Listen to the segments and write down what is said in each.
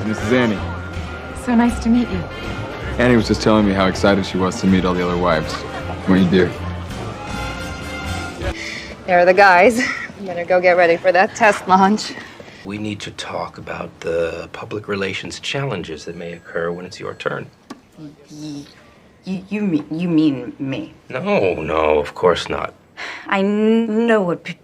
This is Annie. So nice to meet you. Annie was just telling me how excited she was to meet all the other wives. What you do? There are the guys. Better go get ready for that test launch. We need to talk about the public relations challenges that may occur when it's your turn. You mean me? No, of course not. I know what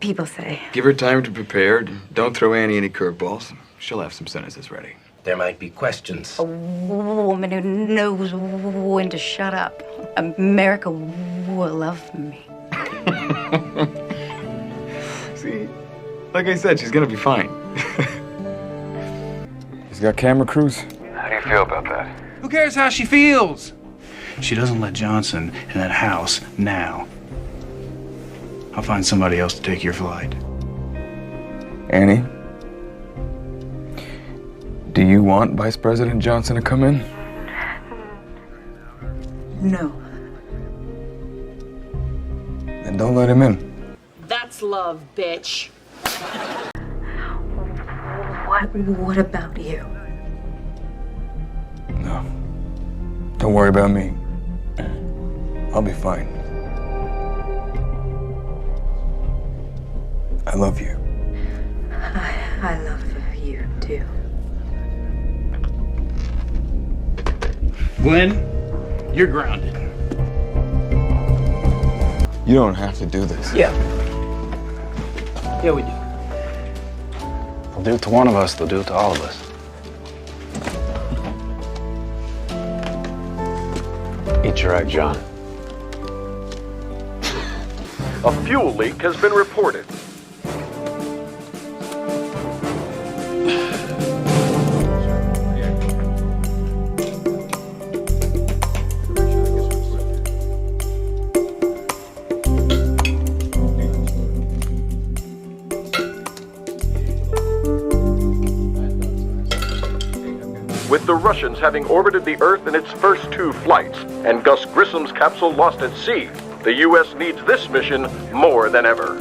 people say. Give her time to prepare. Don't throw Annie any curveballs. She'll have some sentences ready. There might be questions. A woman who knows when to shut up. America will love me. See, like I said, she's gonna be fine. He's got camera crews. How do you feel about that? Who cares how she feels? She doesn't let Johnson in that house now. I'll find somebody else to take your flight. Annie, do you want Vice President Johnson to come in? No. Then don't let him in. That's love, bitch. What about you? No. Don't worry about me. I'll be fine. I love you. I love you too. Glenn, you're grounded. You don't have to do this. Yeah, we do. They'll do it to one of us, they'll do it to all of us. Eat your egg, John. A fuel leak has been reported. With the Russians having orbited the Earth in its first 2 flights, and Gus Grissom's capsule lost at sea, the U.S. needs this mission more than ever.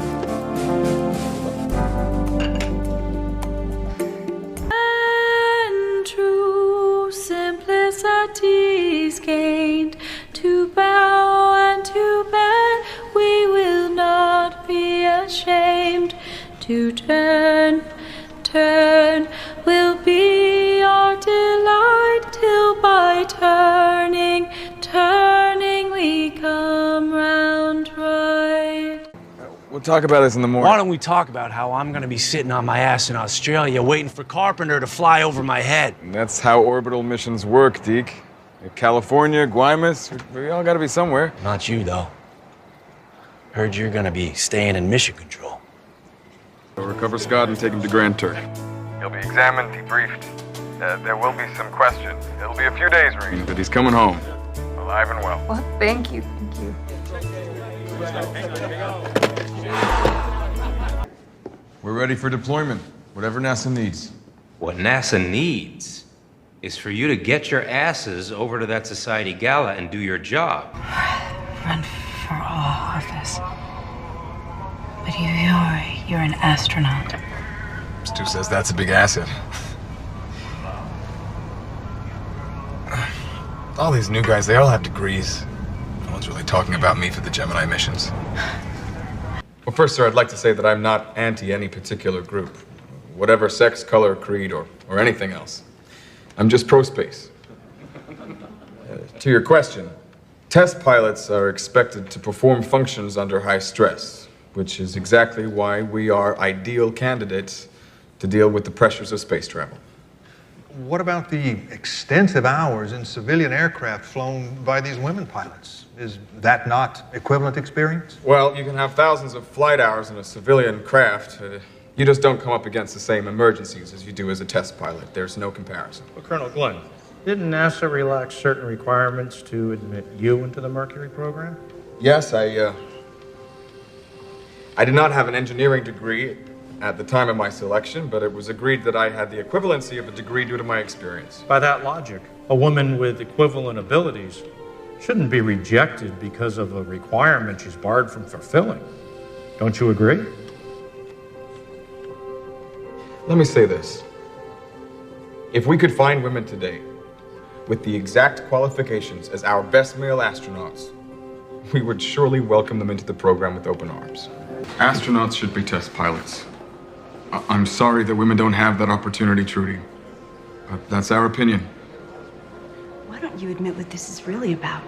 And true simplicity's gained, to bow and to bend, we will not be ashamed. To turn will be our delight, till by turning we come round right. We'll talk about this in the morning. Why don't we talk about how I'm gonna be sitting on my ass in Australia waiting for Carpenter to fly over my head? And that's how orbital missions work, Deke. California, Guaymas, we all gotta be somewhere. Not you, though. Heard you're gonna be staying in mission control. We'll recover Scott and take him to Grand Turk. He'll be examined, debriefed. There will be some questions. It'll be a few days, Reid. But he's coming home. Alive and well. Well, thank you. We're ready for deployment, whatever NASA needs. What NASA needs is for you to get your asses over to that society gala and do your job. Run for all of this. But you're an astronaut. Stu says that's a big asset. All these new guys, they all have degrees. No one's really talking about me for the Gemini missions. Well, first, sir, I'd like to say that I'm not anti any particular group. Whatever sex, color, creed, or anything else. I'm just pro-space. To your question, test pilots are expected to perform functions under high stress, which is exactly why we are ideal candidates to deal with the pressures of space travel. What about the extensive hours in civilian aircraft flown by these women pilots? Is that not equivalent experience? Well, you can have thousands of flight hours in a civilian craft. You just don't come up against the same emergencies as you do as a test pilot. There's no comparison. Well, Colonel Glenn, didn't NASA relax certain requirements to admit you into the Mercury program? Yes, I did not have an engineering degree at the time of my selection, but it was agreed that I had the equivalency of a degree due to my experience. By that logic, a woman with equivalent abilities shouldn't be rejected because of a requirement she's barred from fulfilling. Don't you agree? Let me say this. If we could find women today with the exact qualifications as our best male astronauts, we would surely welcome them into the program with open arms. Astronauts should be test pilots. I'm sorry that women don't have that opportunity, Trudy. But that's our opinion. Why don't you admit what this is really about?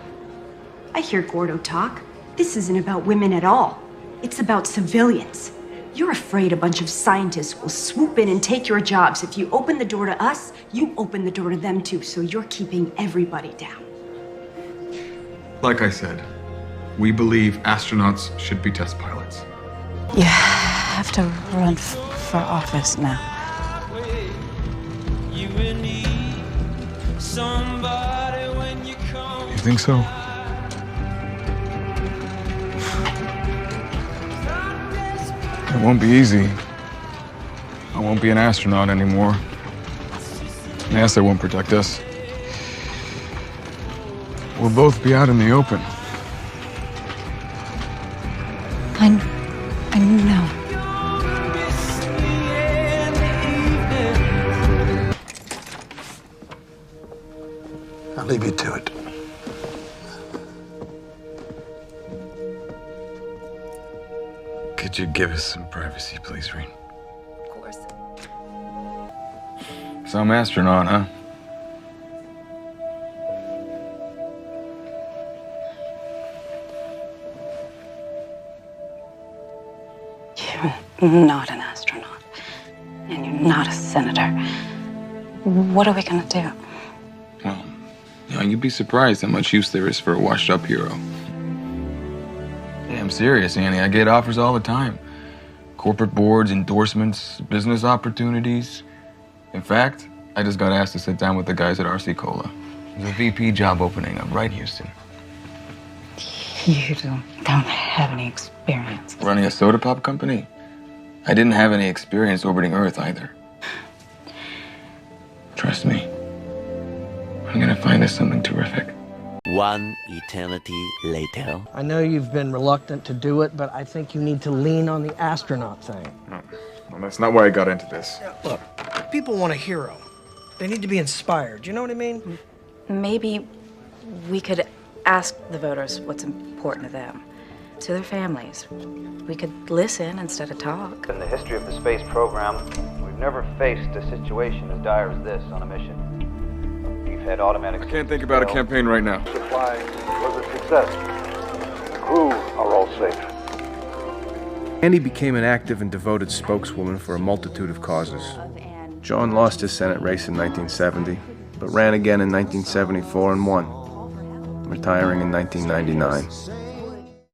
I hear Gordo talk. This isn't about women at all. It's about civilians. You're afraid a bunch of scientists will swoop in and take your jobs. If you open the door to us, you open the door to them too, so you're keeping everybody down. Like I said, we believe astronauts should be test pilots. You have to run for office now. You think so? It won't be easy. I won't be an astronaut anymore. NASA won't protect us. We'll both be out in the open. I know. I'll leave you to it. Could you give us some privacy, please, Reid? Of course. Some astronaut, huh? You're not an astronaut. And you're not a senator. What are we gonna do? Well, you'd be surprised how much use there is for a washed-up hero. Yeah, I'm serious, Annie. I get offers all the time. Corporate boards, endorsements, business opportunities. In fact, I just got asked to sit down with the guys at RC Cola. There's a VP job opening up right in Houston. You don't have any experience. Running a soda pop company? I didn't have any experience orbiting Earth either. Trust me. I'm gonna find us something terrific. One eternity later. I know you've been reluctant to do it, but I think you need to lean on the astronaut thing. No, well, that's not why I got into this. Look, people want a hero. They need to be inspired. You know what I mean? Maybe we could ask the voters what's important to them, to their families. We could listen instead of talk. In the history of the space program, we've never faced a situation as dire as this on a mission. We've had automatic... I can't think about a campaign right now. Supply was a success. The crew are all safe. Annie became an active and devoted spokeswoman for a multitude of causes. John lost his Senate race in 1970, but ran again in 1974 and won, retiring in 1999.